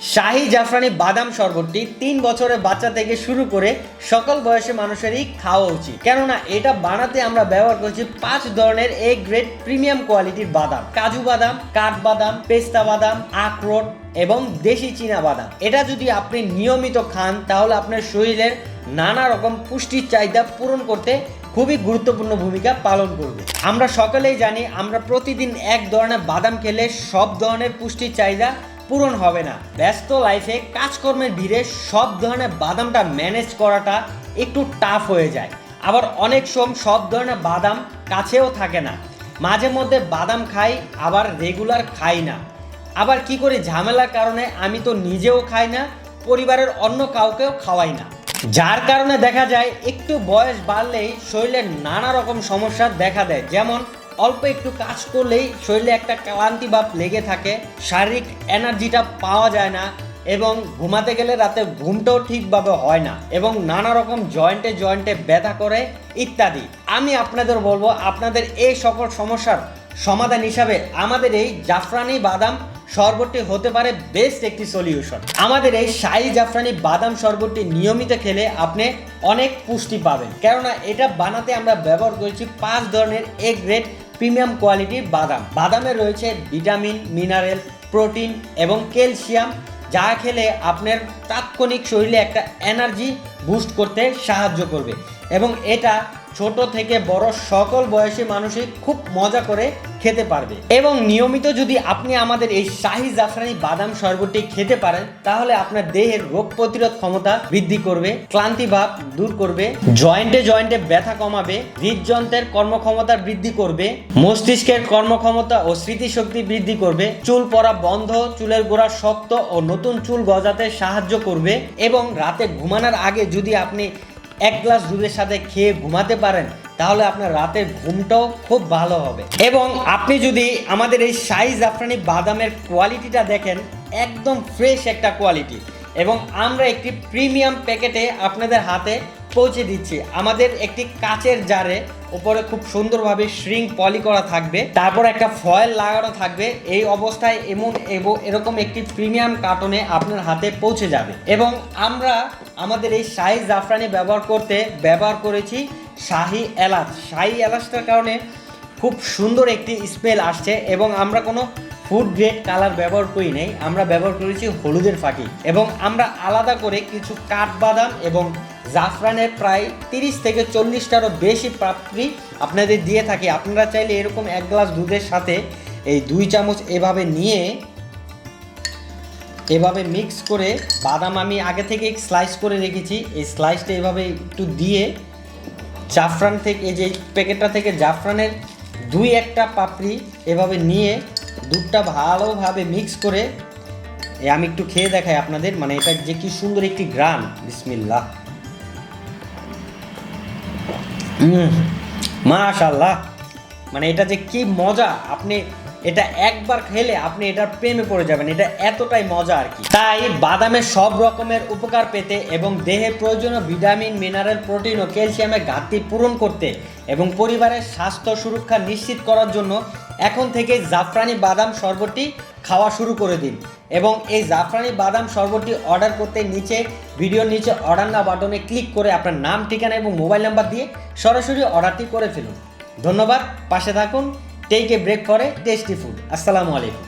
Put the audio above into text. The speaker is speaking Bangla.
শাহী জাফরানি বাদাম শরবতটি 3 বছরের বাচ্চা থেকে শুরু করে সকল বয়সী মানুষেরই খাওয়া উচিত, কেননা এটা বানাতে আমরা ব্যবহার করছি 5 ধরনের এ গ্রেড প্রিমিয়াম কোয়ালিটির বাদাম: কাজু বাদাম, কাঠবাদাম, পেস্তা বাদাম, আখরোট এবং দেশি চীনা বাদাম। এটা যদি আপনি নিয়মিত খান তাহলে আপনার শরীরের নানা রকম পুষ্টির চাহিদা পূরণ করতে খুবই গুরুত্বপূর্ণ ভূমিকা পালন করবে। আমরা সকলেই জানি আমরা প্রতিদিন এক ধরনের বাদাম খেলে সব ধরনের পুষ্টির চাহিদা পূরণ হবে না। ব্যস্ত লাইফে কাজকর্মের ভিড়ে সব ধরনের বাদামটা ম্যানেজ করাটা একটু টাফ হয়ে যায়। আবার অনেক সময় সব ধরনের বাদাম কাছেও থাকে না। মাঝে মধ্যে বাদাম খাই, আবার রেগুলার খাই না। আবার কি করে ঝামেলার কারণে আমি তো নিজেও খাই না, পরিবারের অন্য কাউকেও খাওয়াই না, যার কারণে দেখা যায় একটু বয়স বাড়লেই শরীরে নানা রকম সমস্যা দেখা দেয়। যেমন অল্প একটু কাজ করলেই শরীরে একটা ক্লান্তি ভাব লেগে থাকে, শারীরিক এনার্জিটা পাওয়া যায় না এবং ঘুমাতে গেলে রাতে ঘুমটাও ঠিকভাবে হয় না এবং নানা রকম জয়েন্টে ব্যথা করে ইত্যাদি। আমি আপনাদের বলবো আপনাদের এই সকল সমস্যার সমাধান হিসাবে আমাদের এই জাফরানি বাদাম শরবতটি হতে পারে বেস্ট একটি সলিউশন। আমাদের এই শাহী জাফরানি বাদাম শরবতটি নিয়মিত খেলে আপনি অনেক পুষ্টি পাবেন, কেননা এটা বানাতে আমরা ব্যবহার করেছি 5 ধরনের এ গ্রেড প্রিমিয়াম কোয়ালিটির বাদাম। বাদামে রয়েছে ভিটামিন, মিনারেল, প্রোটিন এবং ক্যালসিয়াম, যা খেলে আপনার তাৎক্ষণিক শরীরে একটা এনার্জি বুস্ট করতে সাহায্য করবে এবং এটা ছোট থেকে বড় সকল বয়সী মানুষই খুব মজা করে খেতে পারবে। এবং নিয়মিত যদি আপনি আমাদের এই শাহী জাফরানি বাদাম শরবতটি খেতে পারেন তাহলে আপনার দেহের রোগ প্রতিরোধ ক্ষমতা বৃদ্ধি করবে, ক্লান্তি ভাব দূর করবে, জয়েন্টে ব্যথা কমাবে, হৃদযন্ত্রের কর্মক্ষমতা বৃদ্ধি করবে, মস্তিষ্কের কর্মক্ষমতা ও স্মৃতিশক্তি বৃদ্ধি করবে, চুল পড়া বন্ধ, চুলের গোড়া শক্ত ও নতুন চুল গজাতে সাহায্য করবে এবং রাতে ঘুমানোর আগে যদি আপনি 1 গ্লাস দুধের সাথে খেয়ে ঘুমাতে পারেন তাহলে আপনার রাতের ঘুমটাও খুব ভালো হবে। এবং আপনি যদি আমাদের এই শাহী জাফরানি বাদামের কোয়ালিটিটা দেখেন, একদম ফ্রেশ একটা কোয়ালিটি এবং আমরা একটি প্রিমিয়াম প্যাকেটে আপনাদের হাতে পৌঁছে দিচ্ছি। আমাদের একটি কাচের জারে উপরে খুব সুন্দরভাবে শ্রিঙ্ক পলি করা থাকবে, তারপর একটা ফয়েল লাগানো থাকবে। এই অবস্থায় এরকম একটি প্রিমিয়াম কার্টনে আপনার হাতে পৌঁছে যাবে। এবং আমরা আমাদের এই শাহী জাফরানি ব্যবহার করেছি শাহী এলাচ। শাহী এলাচটার কারণে খুব সুন্দর একটি স্মেল আসছে এবং আমরা কোনো ফুড গ্রেড কালার ব্যবহার করি নাই, আমরা ব্যবহার করেছি হলুদের ফাঁকি। এবং আমরা আলাদা করে কিছু কাঠবাদাম এবং জাফরানের প্রায় 30 থেকে 40টারও বেশি পাপড়ি আপনাদের দিয়ে থাকি। আপনারা চাইলে এরকম 1 গ্লাস দুধের সাথে এই 2 চামচ এভাবে মিক্স করে, বাদাম আমি আগে থেকে স্লাইস করে রেখেছি, এই স্লাইসটা এভাবে একটু দিয়ে জাফরান থেকে, এই যে প্যাকেটটা থেকে জাফরানের 2-1টা পাপড়ি এভাবে নিয়ে দুধটা ভালোভাবে মিক্স করে আমি একটু খেয়ে দেখাই আপনাদের, মানে এটা যে কি সুন্দর একটি গ্রান। বিসমিল্লাহ, মাশাআল্লাহ, মানে এটা যে কি মজা। আপনি এটা একবার খেলে আপনি এটার প্রেমে পড়ে যাবেন, এটা এতটাই মজা আর কি। তাই বাদামের সব রকমের উপকার পেতে এবং দেহের প্রয়োজনীয় ভিটামিন, মিনারেল, প্রোটিন ও ক্যালসিয়ামের ঘাটতি পূরণ করতে এবং পরিবারের স্বাস্থ্য সুরক্ষা নিশ্চিত করার জন্য এখন থেকে জাফরানি বাদাম শরবতটি খাওয়া শুরু করে দিন। এবং এই জাফরানি বাদাম শরবতটি অর্ডার করতে ভিডিওর নিচে অর্ডার নাও বাটনে ক্লিক করে আপনার নাম, ঠিকানা এবং মোবাইল নাম্বার দিয়ে সরাসরি অর্ডারটি করে ফেলুন। ধন্যবাদ, পাশে থাকুন। Take a break for a tasty food. আসসালামু আলাইকুম।